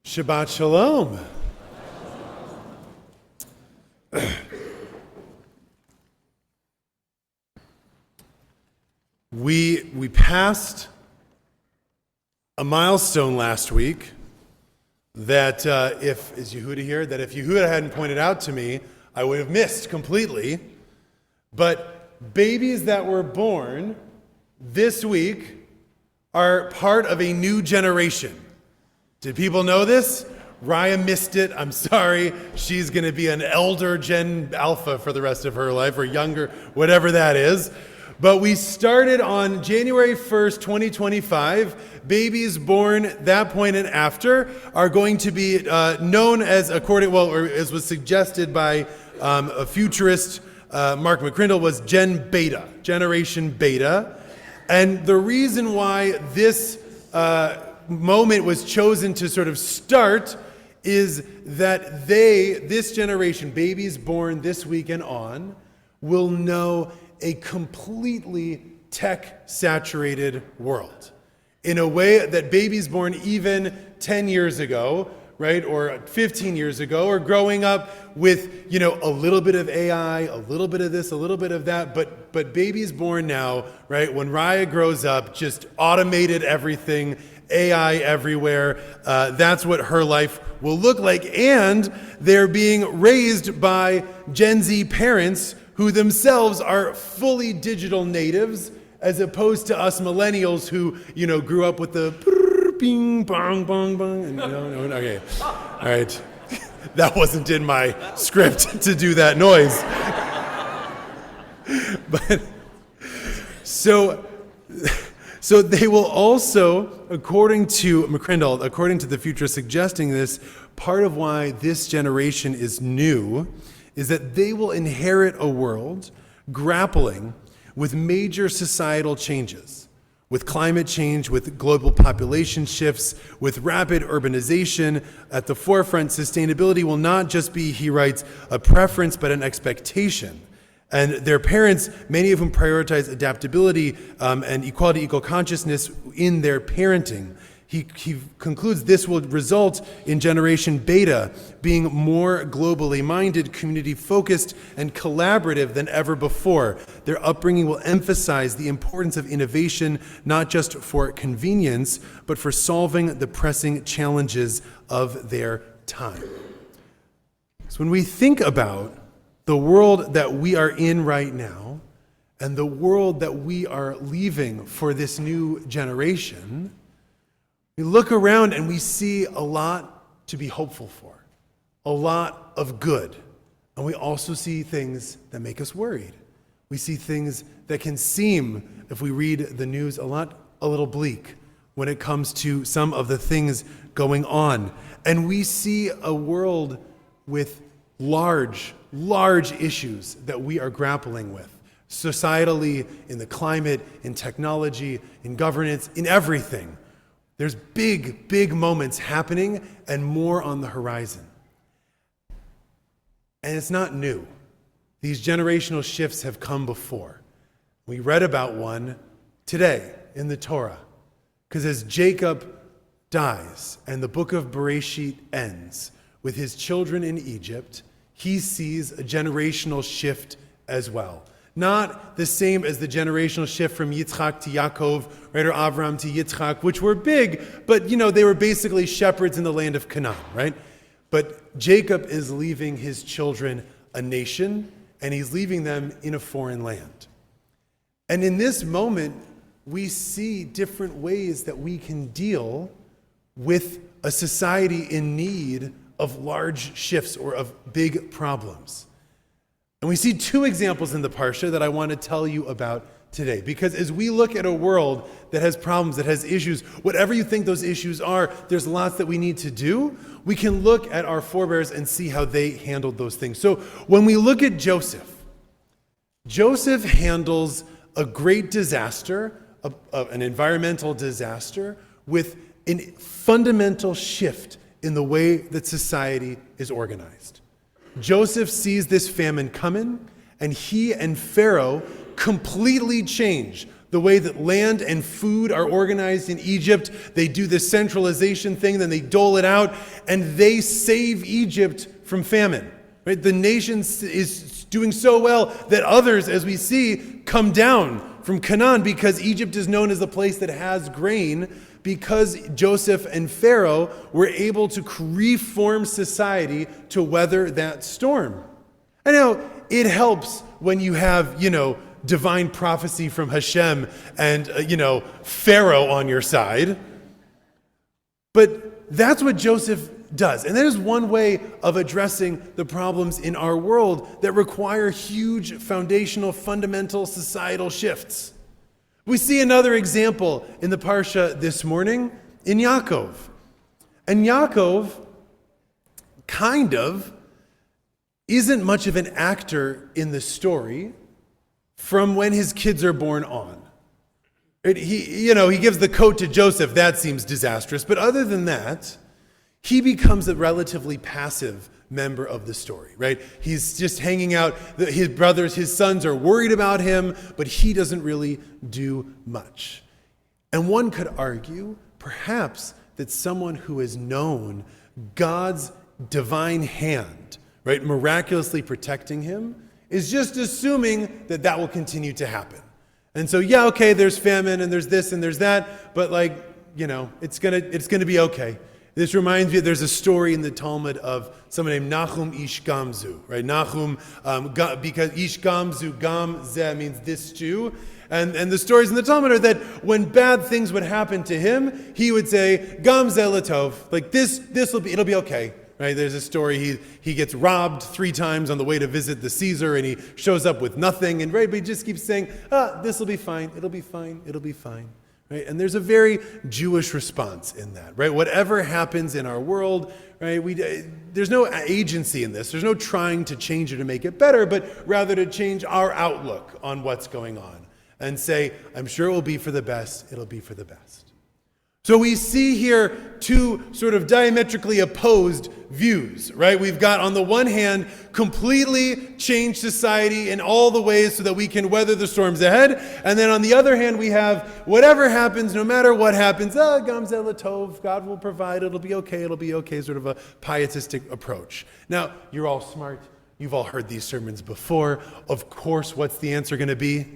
Shabbat Shalom. We passed a milestone last week that if Yehuda here, that if Yehuda hadn't pointed out to me, I would have missed completely. But babies that were born this week are part of a new generation. Did people know this? Raya missed it. I'm sorry. She's going to be an elder Gen Alpha for the rest of her life, or younger, whatever that is. But we started on January 1st, 2025. Babies born that point and after are going to be known as, as was suggested by a futurist, Mark McCrindle, was Gen Beta, Generation Beta. And the reason why this moment was chosen to sort of start is that this generation, babies born this week and on, will know a completely tech-saturated world in a way that babies born even 10 years ago, right, or 15 years ago, are growing up with, a little bit of AI, a little bit of this, a little bit of that, but babies born now, right, when Raya grows up, just automated everything, AI everywhere. That's what her life will look like. And they're being raised by Gen Z parents who themselves are fully digital natives, as opposed to us millennials who, grew up with the ping, bong, bong, bong. And, okay. All right. That wasn't in my script to do that noise. But so they will also, according to McCrindle, according to the future suggesting this, part of why this generation is new is that they will inherit a world grappling with major societal changes, with climate change, with global population shifts, with rapid urbanization. At the forefront, sustainability will not just be, he writes, a preference, but an expectation. And their parents, many of whom prioritize adaptability and equality, equal consciousness in their parenting. He concludes this will result in Generation Beta being more globally minded, community-focused, and collaborative than ever before. Their upbringing will emphasize the importance of innovation, not just for convenience, but for solving the pressing challenges of their time. So when we think about the world that we are in right now, and the world that we are leaving for this new generation, we look around and we see a lot to be hopeful for, a lot of good. And we also see things that make us worried. We see things that can seem, if we read the news, a little bleak when it comes to some of the things going on. And we see a world with large issues that we are grappling with, societally, in the climate, in technology, in governance, in everything. There's big moments happening and more on the horizon. And it's not new. These generational shifts have come before. We read about one today in the Torah. Because as Jacob dies and the book of Bereshit ends with his children in Egypt, he sees a generational shift as well. Not the same as the generational shift from Yitzchak to Yaakov, right, or Avram to Yitzchak, which were big, but they were basically shepherds in the land of Canaan, right? But Jacob is leaving his children a nation, and he's leaving them in a foreign land. And in this moment, we see different ways that we can deal with a society in need of large shifts or of big problems. And we see two examples in the Parsha that I want to tell you about today. Because as we look at a world that has problems, that has issues, whatever you think those issues are, there's lots that we need to do. We can look at our forebears and see how they handled those things. So when we look at Joseph handles a great disaster, an environmental disaster, with a fundamental shift in the way that society is organized. Joseph sees this famine coming, and he and Pharaoh completely change The way that land and food are organized in Egypt, they do this centralization thing, then they dole it out, and they save Egypt from famine. Right? The nation is doing so well that others, as we see, come down from Canaan because Egypt is known as the place that has grain, because Joseph and Pharaoh were able to reform society to weather that storm. I know it helps when you have, divine prophecy from Hashem and, Pharaoh on your side. But that's what Joseph does. And that is one way of addressing the problems in our world that require huge foundational, fundamental societal shifts. We see another example in the Parsha this morning in Yaakov. And Yaakov kind of isn't much of an actor in the story from when his kids are born on. He gives the coat to Joseph. That seems disastrous. But other than that, he becomes a relatively passive member of the story, right? He's just hanging out. His brothers, his sons are worried about him, but he doesn't really do much. And one could argue, perhaps, that someone who has known God's divine hand, right, miraculously protecting him, is just assuming that that will continue to happen. And so, there's famine and there's this and there's that, but it's gonna be okay. This reminds me, there's a story in the Talmud of someone named Nahum Ish Gamzu, right? Nahum, because Ish Gamzu, Gam Zeh means this too. And the stories in the Talmud are that when bad things would happen to him, he would say, Gam Zeh Latov, like it'll be okay. Right? There's a story, he gets robbed 3 times on the way to visit the Caesar, and he shows up with nothing, and but he just keeps saying, this will be fine, it'll be fine, it'll be fine. Right? And there's a very Jewish response in that, right? Whatever happens in our world, right? There's no agency in this. There's no trying to change it to make it better, but rather to change our outlook on what's going on and say, I'm sure it will be for the best, it'll be for the best. So we see here 2 sort of diametrically opposed views, right? We've got, on the one hand, completely changed society in all the ways so that we can weather the storms ahead. And then on the other hand, we have whatever happens, no matter what happens, Gam Zeh Latov, God will provide, it'll be okay, sort of a pietistic approach. Now, you're all smart. You've all heard these sermons before. Of course, what's the answer going to be?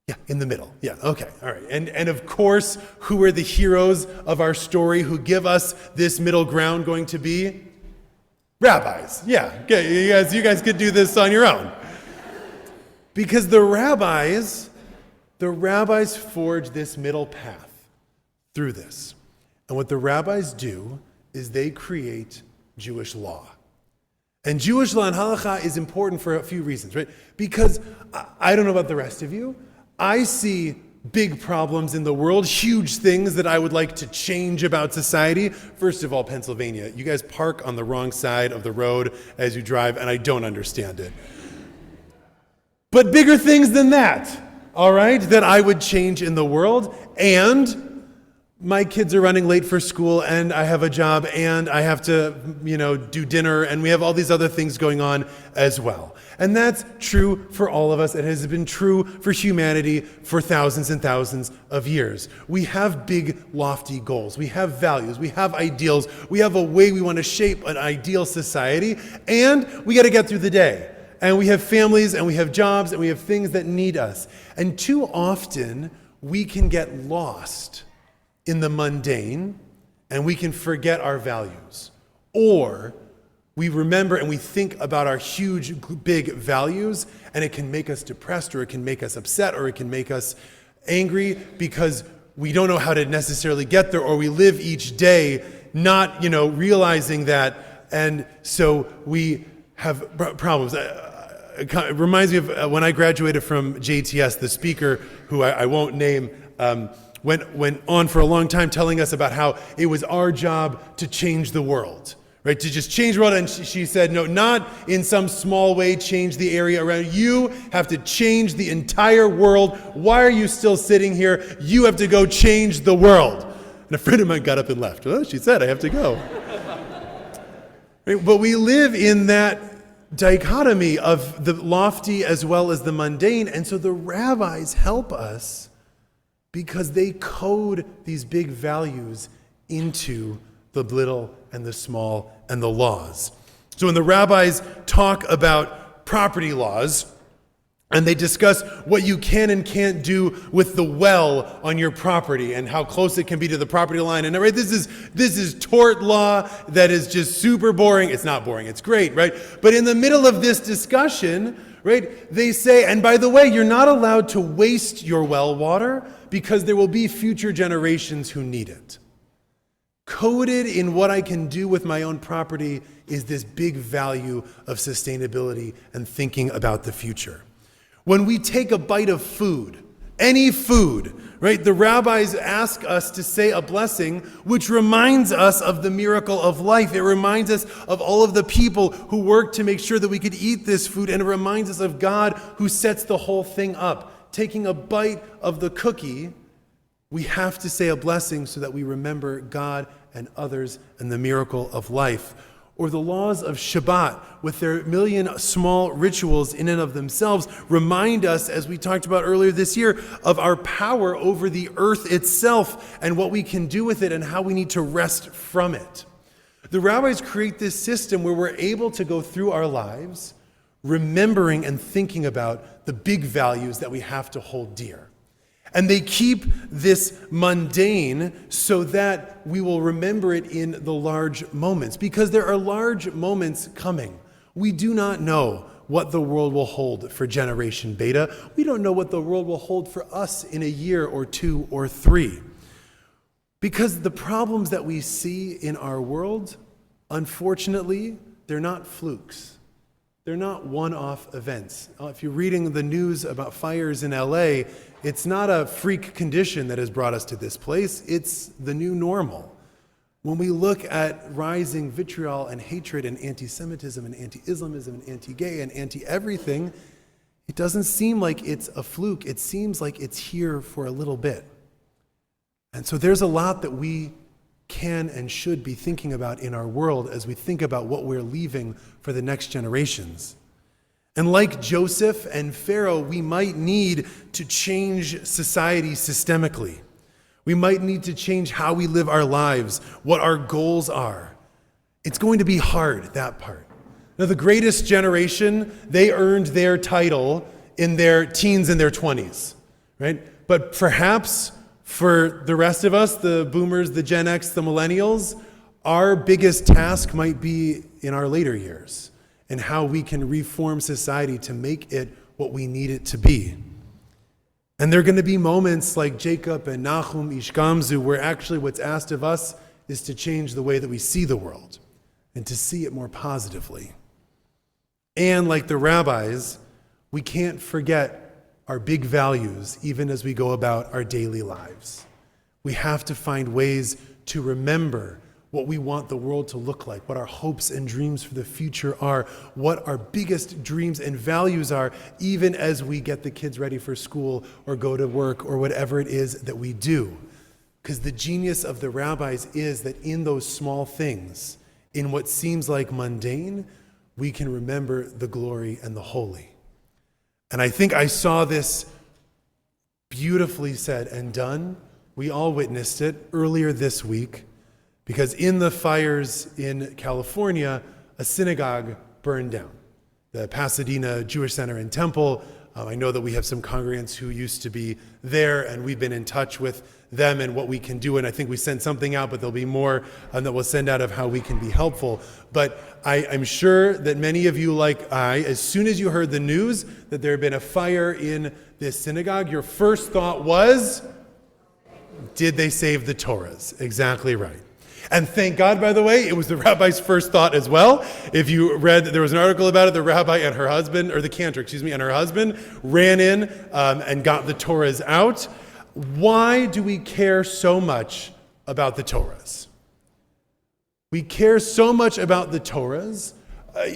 Yeah, in the middle. Yeah, okay, all right. And of course, who are the heroes of our story who give us this middle ground going to be? Rabbis. Yeah, okay, you guys could do this on your own. Because the rabbis forge this middle path through this. And what the rabbis do is they create Jewish law. And Jewish law and halakha is important for a few reasons, right? Because I don't know about the rest of you, I see big problems in the world, huge things that I would like to change about society. First of all, Pennsylvania. You guys park on the wrong side of the road as you drive, and I don't understand it. But bigger things than that, all right, that I would change in the world. And my kids are running late for school, and I have a job, and I have to, do dinner, and we have all these other things going on as well. And that's true for all of us. It has been true for humanity for thousands and thousands of years. We have big, lofty goals. We have values. We have ideals. We have a way we want to shape an ideal society, and we got to get through the day. And we have families, and we have jobs, and we have things that need us. And too often, we can get lost in the mundane, and we can forget our values. Or we remember and we think about our huge, big values, and it can make us depressed, or it can make us upset, or it can make us angry because we don't know how to necessarily get there, or we live each day not, realizing that, and so we have problems. It reminds me of when I graduated from JTS, the speaker, who I won't name, went on for a long time telling us about how it was our job to change the world, right? To just change the world. And she said, no, not in some small way change the area around. You have to change the entire world. Why are you still sitting here? You have to go change the world. And a friend of mine got up and left. Well, she said, I have to go. Right? But we live in that dichotomy of the lofty as well as the mundane. And so the rabbis help us because they code these big values into the little and the small and the laws. So when the rabbis talk about property laws, and they discuss what you can and can't do with the well on your property and how close it can be to the property line. And right, this is tort law that is just super boring. It's not boring, it's great, right? But in the middle of this discussion, right, they say, and by the way, you're not allowed to waste your well water because there will be future generations who need it. Coded in what I can do with my own property is this big value of sustainability and thinking about the future. When we take a bite of food, any food, right, the rabbis ask us to say a blessing, which reminds us of the miracle of life. It reminds us of all of the people who worked to make sure that we could eat this food, and it reminds us of God who sets the whole thing up. Taking a bite of the cookie, we have to say a blessing so that we remember God and others and the miracle of life. Or the laws of Shabbat, with their million small rituals in and of themselves, remind us, as we talked about earlier this year, of our power over the earth itself and what we can do with it and how we need to rest from it. The rabbis create this system where we're able to go through our lives remembering and thinking about the big values that we have to hold dear. And they keep this mundane so that we will remember it in the large moments, because there are large moments coming. We do not know what the world will hold for Generation Beta. We don't know what the world will hold for us in a year or 2 or 3. Because the problems that we see in our world, unfortunately, they're not flukes. They're not one-off events. If you're reading the news about fires in LA, it's not a freak condition that has brought us to this place. It's the new normal. When we look at rising vitriol and hatred and anti-Semitism and anti-Islamism and anti-gay and anti-everything, it doesn't seem like it's a fluke. It seems like it's here for a little bit. And so there's a lot that we can and should be thinking about in our world as we think about what we're leaving for the next generations. And like Joseph and Pharaoh, we might need to change society systemically. We might need to change how we live our lives, what our goals are. It's going to be hard, that part. Now, the greatest generation, they earned their title in their teens and their 20s, right? But perhaps for the rest of us, the boomers, the Gen X, the millennials, our biggest task might be in our later years and how we can reform society to make it what we need it to be. And there are going to be moments like Jacob and Nahum Ishgamzu where actually what's asked of us is to change the way that we see the world and to see it more positively. And like the rabbis, we can't forget our big values even as we go about our daily lives. We have to find ways to remember what we want the world to look like, what our hopes and dreams for the future are, what our biggest dreams and values are, even as we get the kids ready for school or go to work or whatever it is that we do. Because the genius of the rabbis is that in those small things, in what seems like mundane, we can remember the glory and the holy. And I think I saw this beautifully said and done. We all witnessed it earlier this week, because in the fires in California, a synagogue burned down. The Pasadena Jewish Center and Temple. I know that we have some congregants who used to be there, and we've been in touch with them and what we can do. And I think we sent something out, but there'll be more that we'll send out of how we can be helpful. But I'm sure that many of you, like I, as soon as you heard the news that there had been a fire in this synagogue, your first thought was, did they save the Torahs? Exactly right. And thank God, by the way, it was the rabbi's first thought as well. If you read, there was an article about it, the rabbi and her husband, or the cantor, and her husband ran in and got the Torahs out. Why do we care so much about the Torahs? We care so much about the Torahs,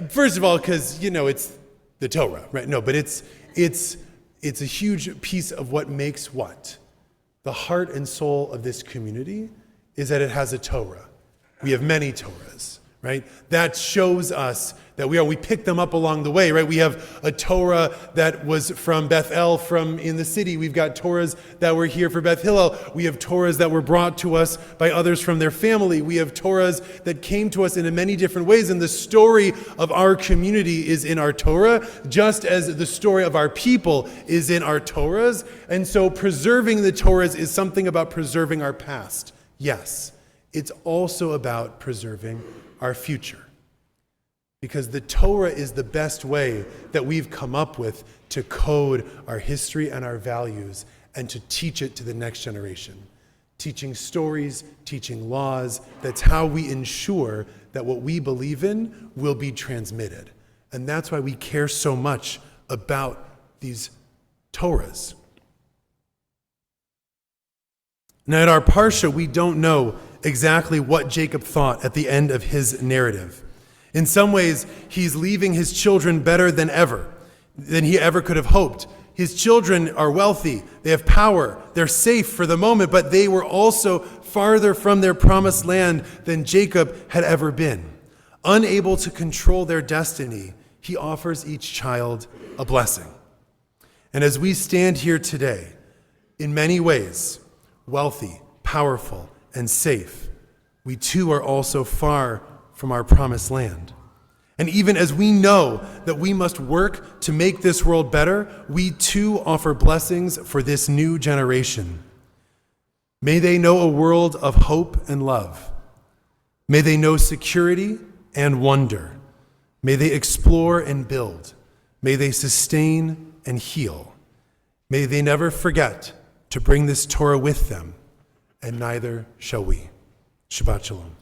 first of all, because, it's the Torah, right? No, but it's a huge piece of what makes what? The heart and soul of this community is that it has a Torah. We have many Torahs, right? That shows us that we pick them up along the way, right? We have a Torah that was from Bethel, from in the city. We've got Torahs that were here for Beth Hillel. We have Torahs that were brought to us by others from their family. We have Torahs that came to us in many different ways. And the story of our community is in our Torah, just as the story of our people is in our Torahs. And so preserving the Torahs is something about preserving our past. Yes, it's also about preserving our future. Because the Torah is the best way that we've come up with to code our history and our values and to teach it to the next generation. Teaching stories, teaching laws, that's how we ensure that what we believe in will be transmitted. And that's why we care so much about these Torahs. Now, at our Parsha, we don't know exactly what Jacob thought at the end of his narrative. In some ways, he's leaving his children better than he ever could have hoped. His children are wealthy, they have power, they're safe for the moment, but they were also farther from their promised land than Jacob had ever been. Unable to control their destiny, he offers each child a blessing. And as we stand here today, in many ways, wealthy, powerful, and safe, we too are also far from our promised land. And even as we know that we must work to make this world better, we too offer blessings for this new generation. May they know a world of hope and love. May they know security and wonder. May they explore and build. May they sustain and heal. May they never forget to bring this Torah with them, and neither shall we. Shabbat Shalom.